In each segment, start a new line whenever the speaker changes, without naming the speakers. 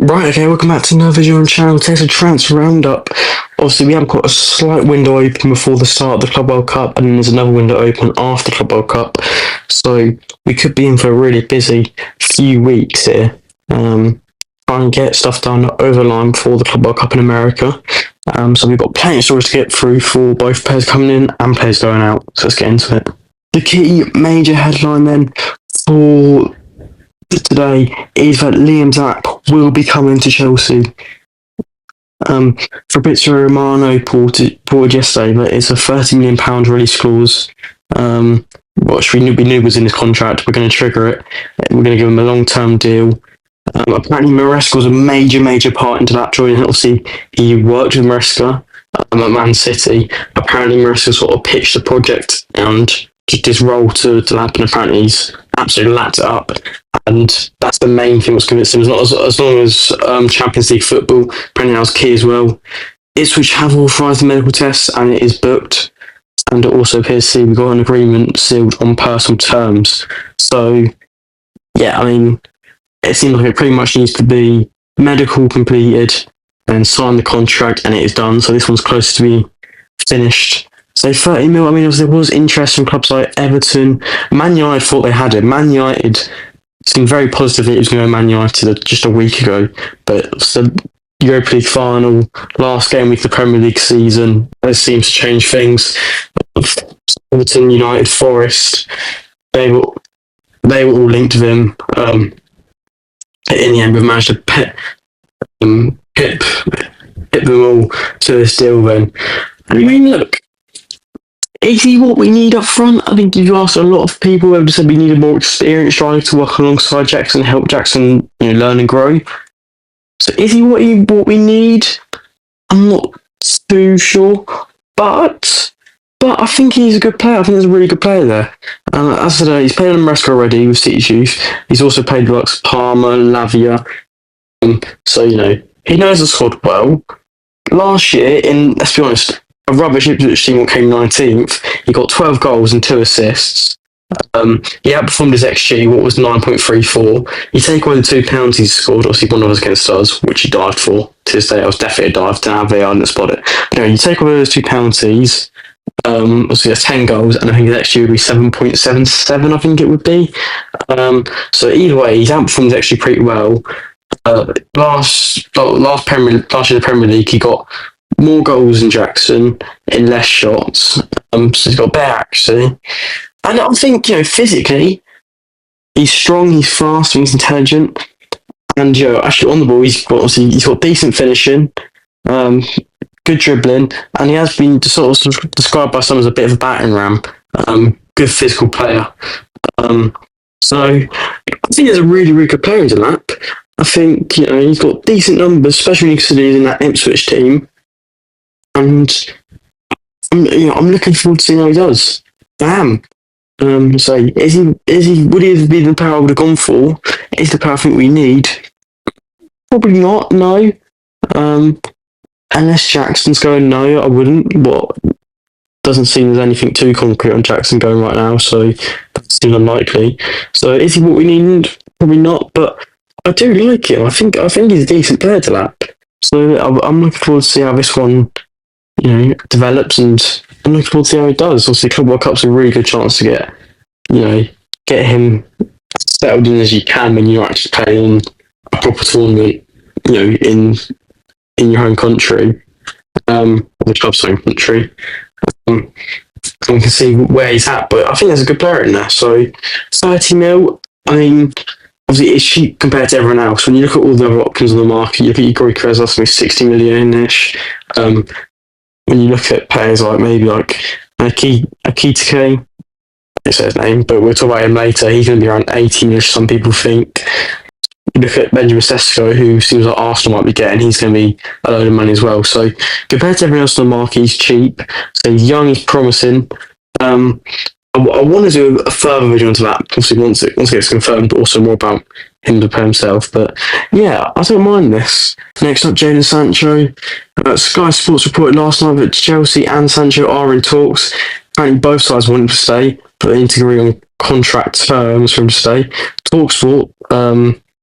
Right, okay, welcome back to another video on the channel. Today's a transfer roundup. Obviously, we have got a slight window open before the start of the Club World Cup, and then there's another window open after the Club World Cup. So we could be in for a really busy few weeks here. Trying to get stuff done over the line before the Club World Cup in America. So we've got plenty of stories to get through for both players coming in and players going out. So let's get into it. The key major headline then for today is that Liam Zapp will be coming to Chelsea. Fabrizio Romano reported yesterday that it's a £30 million release clause, which we knew was in his contract. We're going to trigger it. We're going to give him a long-term deal. Apparently Maresca was a major part into that joining. Obviously, he worked with Maresca at Man City. Apparently Maresca sort of pitched the project and just his role to DELAP, and apparently he's absolutely lapped it up. And that's the main thing that's convinced him. As long as Champions League football, apparently that was key as well. Ipswich have authorised the medical tests and it is booked. And it also appears to see we've got an agreement sealed on personal terms. So, yeah, I mean, it seems like it pretty much needs to be medical completed and sign the contract, and it is done. So this one's close to be finished. So 30 mil, I mean, there was interest from clubs like Everton. Man United thought they had it. Man United seemed very positive that it was going to go Man United just a week ago. But the Europa League final, last game week of the Premier League season, it seems to change things. Everton, United, Forest, they were all linked with him. In the end, we've managed to pip them all to this deal then. I mean, look, is he what we need up front? I think if you ask a lot of people, they've said we need a more experienced striker to work alongside Jackson, help Jackson, learn and grow. So is he what we need? I'm not too sure, but I think he's a good player. I think he's a really good player there. As I said, he's played on Maresca already with City's youth. He's also played with Parma, Lavia. So, he knows the squad well. Last year, let's be honest, a rubbish Ipswich team came 19th. He got 12 goals and 2 assists. He outperformed his XG, what was 9.34. You take away the 2 penalties he scored, obviously one of us against us, which he dived for. To this day, I was definitely a dive, didn't have VAR, didn't spot it. But anyway, you take away those 2 penalties, obviously that's 10 goals, and I think his XG would be 7.77, I think it would be. So either way, he's outperformed actually pretty well. Last year in the Premier League, he got more goals than Jackson in less shots. So he's got better accuracy. And I think, physically, he's strong, he's fast, he's intelligent. And, actually on the ball, he's got decent finishing, good dribbling, and he has been sort of described by some as a bit of a battering ram. Good physical player. So I think he's a really, really good player in DELAP. I think, he's got decent numbers, especially when you consider he's in that Ipswich team. And I'm looking forward to seeing how he does. Damn. So would he be the player I would have gone for? Is the player I think we need? Probably not, no. Unless Jackson's going, no, I wouldn't. Doesn't seem there's anything too concrete on Jackson going right now, so that seems unlikely. So is he what we need? Probably not, but I do like him. I think he's a decent player to DELAP. So I'm looking forward to see how this one, develops, and I'm looking forward to see how he does. Obviously, Club World Cup's a really good chance to get him settled in as you can when you're actually playing in a proper tournament, in your home country, or the club's home country. And we can see where he's at, but I think there's a good player in there. So 30 mil, I mean, obviously it's cheap compared to everyone else. When you look at all the other options on the market, you look at Igor Krez, that's 60 million-ish. When you look at players like maybe like Akitike, I say his name, but we'll talk about him later. He's going to be around 18-ish, some people think. You look at Benjamin Sesko, who seems like Arsenal might be getting, he's going to be a load of money as well. So compared to everyone else on the market, he's cheap. So he's young, he's promising. I want to do a further video onto that, obviously once it gets confirmed, but also more about him to play himself. But yeah, I don't mind this. Next up, Jadon Sancho. Sky Sports reported last night that Chelsea and Sancho are in talks. Apparently both sides want him to stay, but they need to agree on contract terms for him to stay. TalkSport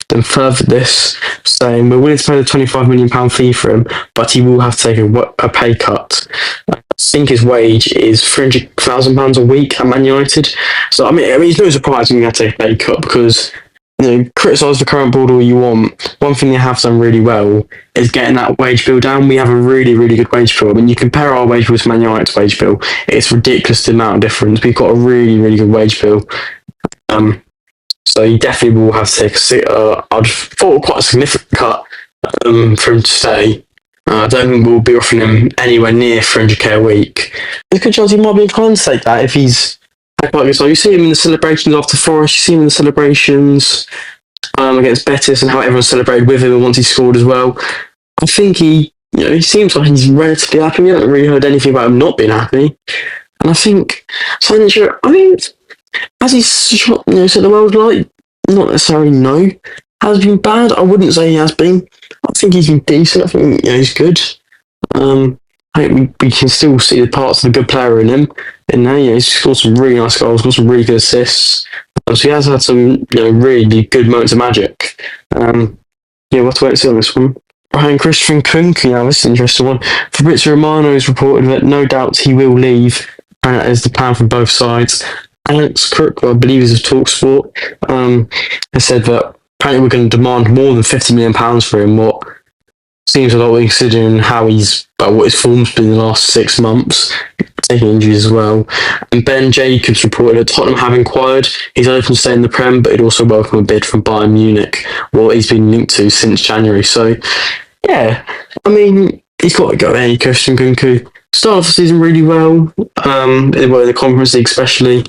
then furthered this, saying we're willing to pay the £25 million fee for him, but he will have to take a pay cut. I think his wage is £300,000 a week at Man United. So I mean, it's no surprise when you have to take a pay cut because criticise the current board all you want. One thing they have done really well is getting that wage bill down. We have a really, really good wage bill. When you compare our wage bill to Man United's wage bill, it's ridiculous the amount of difference. We've got a really, really good wage bill. So you definitely will have to take I'd thought quite a significant cut for him to stay. I don't think we'll be offering him anywhere near 300k a week. There's a good chance he might be inclined to take that if he's so you see him in the celebrations after Forest, you see him in the celebrations against Betis and how everyone celebrated with him once he scored as well. I think he seems like he's relatively happy. We haven't really heard anything about him not being happy. And I think Sancho, has he shot, said the world light? Not necessarily no. Has been bad? I wouldn't say he has been. I think he's been decent. I think he's good. I think we can still see the parts of the good player in him. And now, he's scored some really nice goals, got some really good assists. So he has had some, really good moments of magic. We'll have to wait and see on this one. Behind Christian Kunku, now this is an interesting one. Fabrizio Romano has reported that no doubt he will leave. And that is the plan from both sides. Alex Crook, who I believe is of TalkSport, has said that apparently we're going to demand more than £50 million for him, what seems a lot considering what his form's been in the last 6 months, taking injuries as well. And Ben Jacobs reported that Tottenham have inquired. He's open to stay in the Prem, but he'd also welcome a bid from Bayern Munich, what he's been linked to since January. So, yeah, I mean, he's got to go there, Christian Kunku. Started off the season really well, in the Conference League especially.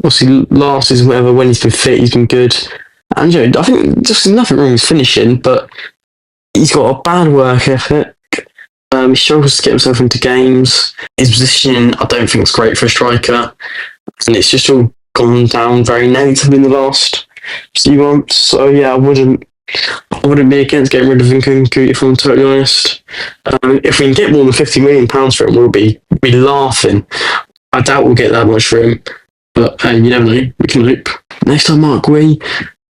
Obviously, last season, whatever, when he's been fit, he's been good. And, I think just nothing wrong with his finishing, but he's got a bad work ethic. He struggles to get himself into games. His positioning, I don't think, is great for a striker. And it's just all gone down very negatively in the last few months. So, yeah, I wouldn't be against getting rid of Nkunku, if I'm totally honest. If we can get more than £50 million for him, we'll be laughing. I doubt we'll get that much for him. But, you never know. We can hope. Next time, Mark Wee.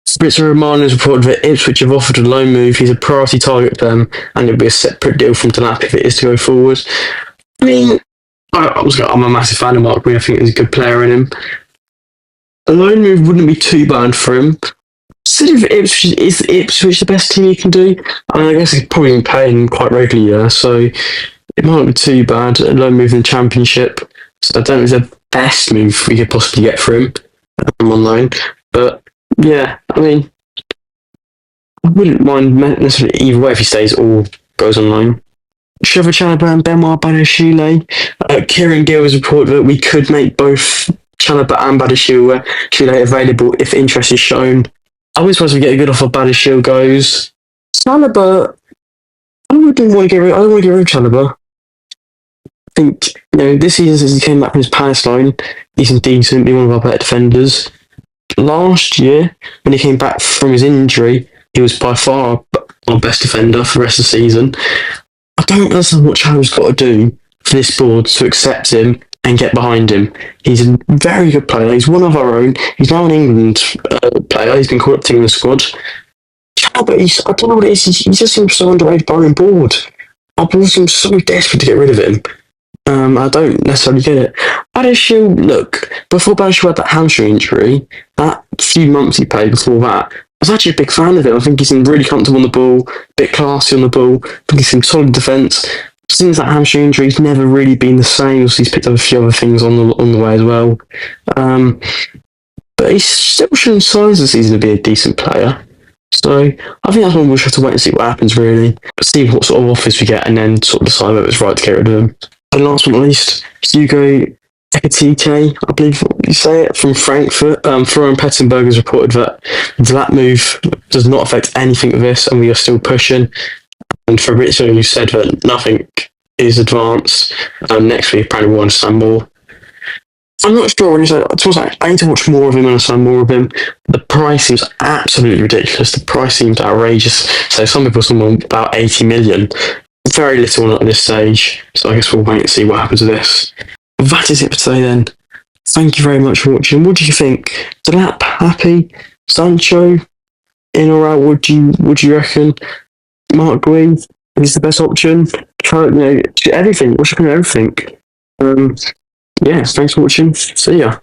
Fabrizio Romano has reported that Ipswich have offered a loan move. He's a priority target for them, and it'll be a separate deal from DELAP if it is to go forward. I mean, I'm a massive fan of Mark Wee. I think he's a good player in him. A loan move wouldn't be too bad for him. Considering is Ipswich the best team you can do? I guess he's probably been paying quite regularly there, so it might not be too bad. A loan move in the Championship. So I don't think it's the best move we could possibly get for him on loan. But yeah, I mean, I wouldn't mind necessarily either way if he stays or goes on loan. Trevor Chalobah and Benoit Badiashile. Kieran Gill has reported that we could make both Chalobah and Badiashile available if interest is shown. I was supposed to get a good offer. Badiashile goes. Chalobah, I wouldn't want to get rid. I don't want to get rid of Chalobah. I think this season since he came back from his Palace loan, he's indeed simply one of our better defenders. Last year, when he came back from his injury, he was by far our best defender for the rest of the season. I don't understand what Chalobah's got to do for this board to accept him and get behind him. He's a very good player. He's one of our own. He's now an England player. He's been called up to England squad. Chalobah, I don't know what it is. He just seems so underrated by our own board. Our board seems so desperate to get rid of him. I don't necessarily get it. Badiashile, look, before Badiashile had that hamstring injury, that few months he played before that, I was actually a big fan of him. I think he seemed really comfortable on the ball, a bit classy on the ball. I think he seemed solid defence. Since that hamstring injury, he's never really been the same. So he's picked up a few other things on the way as well. But he's still showing signs this season to be a decent player. So I think that's one we'll have to wait and see what happens, really. See what sort of offers we get and then sort of decide whether it's right to get rid of him. And last but not least, Hugo Ekitike, I believe you say it, from Frankfurt. Florian Pettenberg has reported that the DELAP move does not affect anything of this and we are still pushing. And Fabrizio, you said that nothing is advanced. Next week, apparently we'll understand more. I'm not sure when you say I need to watch more of him and understand more of him. The price seems absolutely ridiculous. The price seems outrageous. So some people are about 80 million. Very little at this stage. So I guess we'll wait and see what happens with this. That is it for today then. Thank you very much for watching. What do you think? DELAP happy? Sancho? in or out? Would you reckon Mark Lee is the best option? Try, everything. What's your opinion on everything? Um, yeah, thanks for watching. See ya.